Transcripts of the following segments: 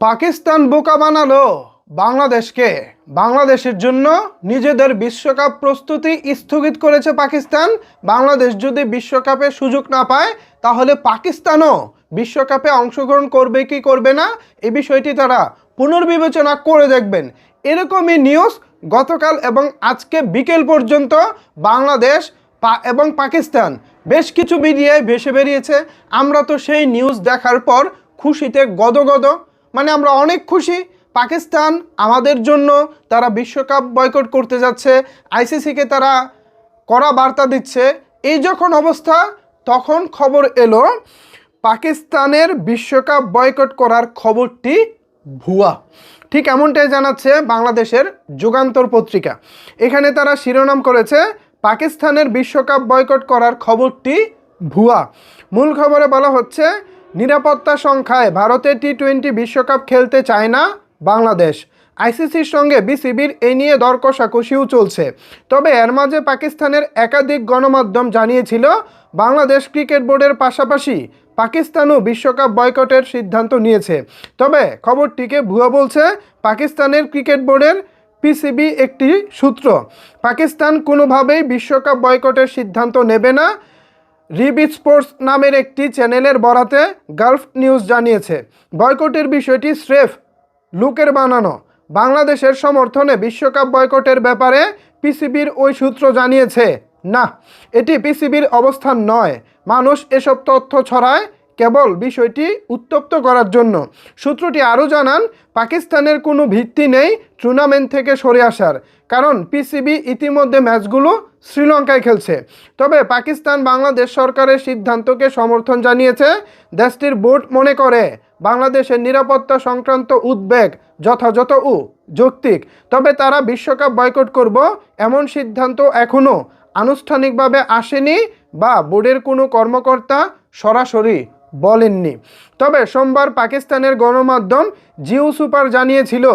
পাকিস্তান বোকা বানালো বাংলাদেশকে। বাংলাদেশের জন্য নিজেদের বিশ্বকাপ প্রস্তুতি স্থগিত করেছে পাকিস্তান। বাংলাদেশ যদি বিশ্বকাপে সুযোগ না পায় তাহলে পাকিস্তানও বিশ্বকাপে অংশগ্রহণ করবে কি করবে না এই বিষয়টি তারা পুনর্বিবেচনা করে দেখবেন। এরকমই নিউজ গতকাল এবং আজকে বিকেল পর্যন্ত বাংলাদেশ এবং পাকিস্তান বেশ কিছু মিডিয়ায় ভেসে বেরিয়েছে। আমরা তো সেই নিউজ দেখার পর খুশিতে গদগদ, মানে আমরা অনেক খুশি। পাকিস্তান আমাদের জন্য তারা বিশ্বকাপ বয়কট করতে যাচ্ছে, আইসিসিকে তারা কড়া বার্তা দিচ্ছে। এই যখন অবস্থা তখন খবর এলো পাকিস্তানের বিশ্বকাপ বয়কট করার খবরটি ভুয়া। ঠিক এমনটাই জানাচ্ছে বাংলাদেশের যুগান্তর পত্রিকা। এখানে তারা শিরোনাম করেছে পাকিস্তানের বিশ্বকাপ বয়কট করার খবরটি ভুয়া। মূল খবরে বলা হচ্ছে নিরাপত্তা সংখ্যায় ভারতে টি-20 বিশ্বকাপ খেলতে চায় না বাংলাদেশ। আইসিসির সঙ্গে বিসিবির এই নিয়ে দর কষাকষিও চলছে। তবে এর মাঝে পাকিস্তানের একাধিক গণমাধ্যম জানিয়েছিল বাংলাদেশ ক্রিকেট বোর্ডের পাশাপাশি পাকিস্তানও বিশ্বকাপ বয়কটের সিদ্ধান্ত নিয়েছে। তবে খবরটিকে ভুয়া বলছে পাকিস্তানের ক্রিকেট বোর্ডের পিসিবি একটি সূত্র। পাকিস্তান কোনোভাবেই বিশ্বকাপ বয়কটের সিদ্ধান্ত নেবে না, রিব স্পোর্টস নামের একটি চ্যানেলের বরাতে গালফ নিউজ জানিয়েছে। বয়কটের বিষয়টি স্রেফ লুকের বানানো। বাংলাদেশের সমর্থনে বিশ্বকাপ বয়কটের ব্যাপারে পিসিবির ওই সূত্র জানিয়েছে, না, এটি পিসিবির অবস্থান নয়। মানুষ এসব তথ্য ছড়ায় কেবল বিষয়টি উত্তপ্ত করার জন্য। সূত্রটি আরও জানান পাকিস্তানের কোনো ভিত্তি নেই টুর্নামেন্ট থেকে সরে আসার, কারণ পিসিবি ইতিমধ্যে ম্যাচগুলো শ্রীলঙ্কায় খেলছে। তবে পাকিস্তান বাংলাদেশ সরকারের সিদ্ধান্তকে সমর্থন জানিয়েছে। দেশটির বোর্ড মনে করে বাংলাদেশের নিরাপত্তা সংক্রান্ত উদ্বেগ যথাযথ ও যৌক্তিক। তবে তারা বিশ্বকাপ বয়কট করব এমন সিদ্ধান্ত এখনও আনুষ্ঠানিকভাবে আসেনি বা বোর্ডের কোনো কর্মকর্তা সরাসরি বলেননি। তবে সোমবার পাকিস্তানের গণমাধ্যম জিও সুপার জানিয়েছিল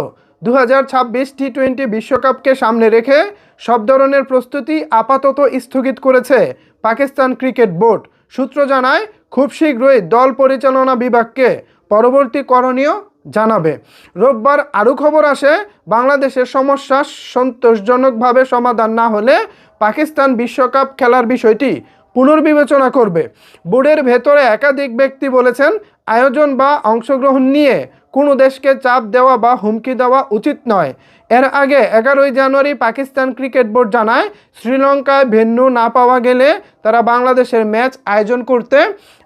2026 টি-20 বিশ্বকাপকে সামনে রেখে সব ধরনের প্রস্তুতি আপাতত স্থগিত করেছে পাকিস্তান ক্রিকেট বোর্ড। সূত্র জানায় খুব শীঘ্রই দল পরিচালনা বিভাগকে পরবর্তী করণীয় জানাবে। রোববার আরও খবর আসে বাংলাদেশের সমস্যা সন্তোষজনকভাবে সমাধান না হলে পাকিস্তান বিশ্বকাপ খেলার বিষয়টি পুনর্বিবেচনা করবে। বোর্ডের ভেতরে একাধিক ব্যক্তি বলেছেন আয়োজন বা অংশগ্রহণ নিয়ে কোনো দেশকে চাপ দেওয়া বা হুমকি দেওয়া উচিত নয়। এর আগে 11 জানুয়ারি পাকিস্তান ক্রিকেট বোর্ড জানায় শ্রীলঙ্কায় ভেন্যু না পাওয়া গেলে তারা বাংলাদেশের ম্যাচ আয়োজন করতে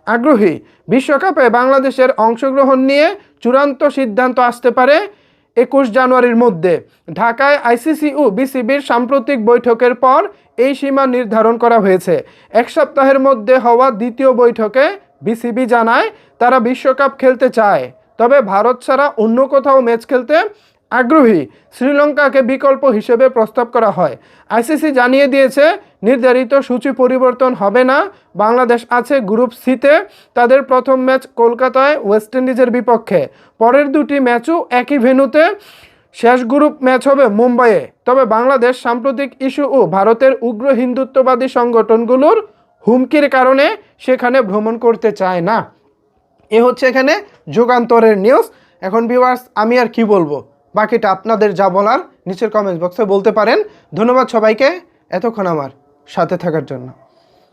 আগ্রহী। বিশ্বকাপে বাংলাদেশের অংশগ্রহণ নিয়ে চূড়ান্ত সিদ্ধান্ত আসতে পারে 21 জানুয়ারির মধ্যে। ঢাকায় আইসিসি ও বিসিবির সাম্প্রতিক বৈঠকের পর এই সীমা নির্ধারণ করা হয়েছে। এক সপ্তাহের মধ্যে হওয়া দ্বিতীয় বৈঠকে বিসিবি জানায় তারা বিশ্বকাপ খেলতে চায়, তবে ভারত ছাড়া অন্য কোথাও ম্যাচ খেলতে আগ্রহী। শ্রীলঙ্কাকে বিকল্প হিসেবে প্রস্তাব করা হয়। আইসিসি জানিয়ে দিয়েছে নির্ধারিত সূচি পরিবর্তন হবে না। বাংলাদেশ আছে গ্রুপ সিতে। তাদের প্রথম ম্যাচ কলকাতায় ওয়েস্ট ইন্ডিজের বিপক্ষে। পরের দুটি ম্যাচও একই ভেন্যুতে। শেষ গ্রুপ ম্যাচ হবে মুম্বাইয়ে। তবে বাংলাদেশ সাম্প্রতিক ইস্যু ও ভারতের উগ্র হিন্দুত্ববাদী সংগঠনগুলোর হুমকির কারণে সেখানে ভ্রমণ করতে চায় না। এ হচ্ছে এখানে যুগান্তরের নিউজ। এখন ভিউয়ার্স আমি আর কি বলবো, বাকিটা আপনাদের যা বলার নিচের কমেন্ট বক্সে বলতে পারেন। ধন্যবাদ সবাইকে এতক্ষণ আমার সাথে থাকার জন্য।